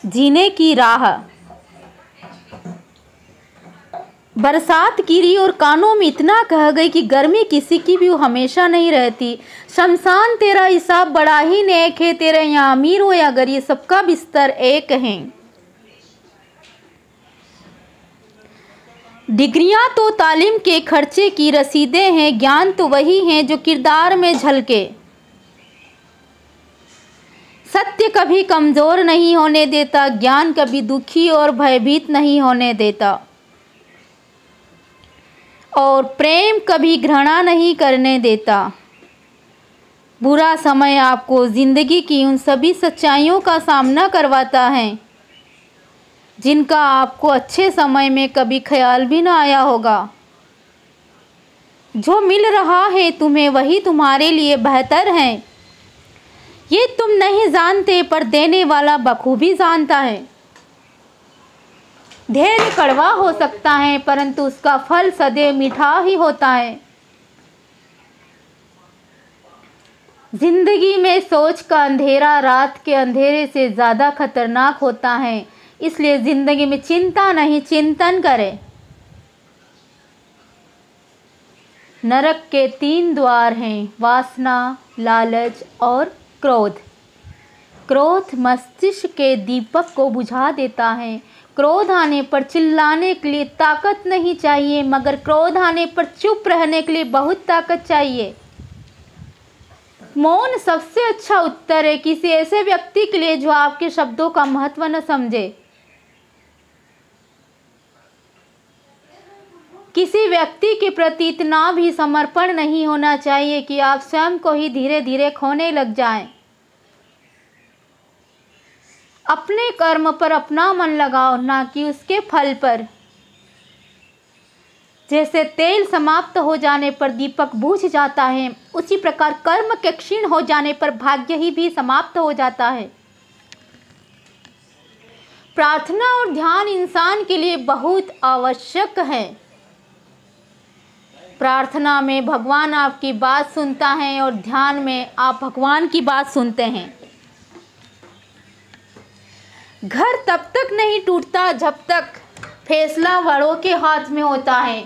जीने की राह। बरसात गिरी और कानों में इतना कह गई कि गर्मी किसी की भी हमेशा नहीं रहती। शमशान तेरा हिसाब बड़ा ही नेक है, तेरे यहाँ अमीर हो या गरीब सबका बिस्तर एक है। डिग्रियां तो तालीम के खर्चे की रसीदें हैं, ज्ञान तो वही है जो किरदार में झलके। सत्य कभी कमज़ोर नहीं होने देता, ज्ञान कभी दुखी और भयभीत नहीं होने देता, और प्रेम कभी घृणा नहीं करने देता। बुरा समय आपको ज़िंदगी की उन सभी सच्चाइयों का सामना करवाता है जिनका आपको अच्छे समय में कभी ख्याल भी ना आया होगा। जो मिल रहा है तुम्हें वही तुम्हारे लिए बेहतर है, ये तुम नहीं जानते पर देने वाला बखूबी जानता है। धैर्य कड़वा हो सकता है परंतु उसका फल सदैव मीठा ही होता है। जिंदगी में सोच का अंधेरा रात के अंधेरे से ज़्यादा खतरनाक होता है, इसलिए जिंदगी में चिंता नहीं चिंतन करें। नरक के 3 द्वार हैं, वासना, लालच और क्रोध। क्रोध मस्तिष्क के दीपक को बुझा देता है। क्रोध आने पर चिल्लाने के लिए ताकत नहीं चाहिए, मगर क्रोध आने पर चुप रहने के लिए बहुत ताकत चाहिए। मौन सबसे अच्छा उत्तर है किसी ऐसे व्यक्ति के लिए जो आपके शब्दों का महत्व न समझे। किसी व्यक्ति के प्रति इतना भी समर्पण नहीं होना चाहिए कि आप स्वयं को ही धीरे धीरे खोने लग जाएं। अपने कर्म पर अपना मन लगाओ, ना कि उसके फल पर। जैसे तेल समाप्त हो जाने पर दीपक बुझ जाता है, उसी प्रकार कर्म के क्षीण हो जाने पर भाग्य ही भी समाप्त हो जाता है। प्रार्थना और ध्यान इंसान के लिए बहुत आवश्यक है। प्रार्थना में भगवान आपकी बात सुनता है और ध्यान में आप भगवान की बात सुनते हैं। घर तब तक नहीं टूटता जब तक फैसला बड़ों के हाथ में होता है,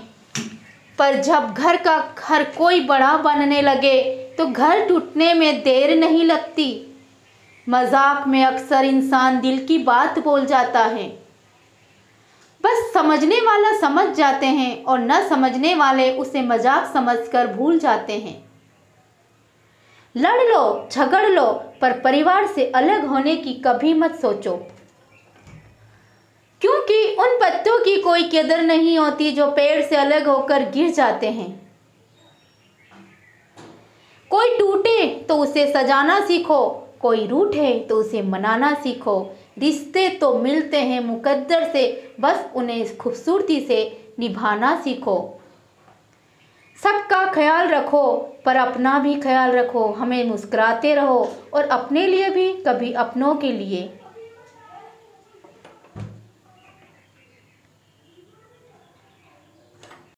पर जब घर का हर कोई बड़ा बनने लगे तो घर टूटने में देर नहीं लगती। मजाक में अक्सर इंसान दिल की बात बोल जाता है, बस समझने वाला समझ जाते हैं और न समझने वाले उसे मजाक समझकर भूल जाते हैं। लड़ लो, झगड़ लो, पर परिवार से अलग होने की कभी मत सोचो, क्योंकि उन पत्तों की कोई कदर नहीं होती जो पेड़ से अलग होकर गिर जाते हैं। कोई टूटे तो उसे सजाना सीखो, कोई रूठे तो उसे मनाना सीखो। रिश्ते तो मिलते हैं मुकद्दर से, बस उन्हें खूबसूरती से निभाना सीखो। सबका ख्याल रखो पर अपना भी ख्याल रखो। हमें मुस्कुराते रहो और अपने लिए भी, कभी अपनों के लिए।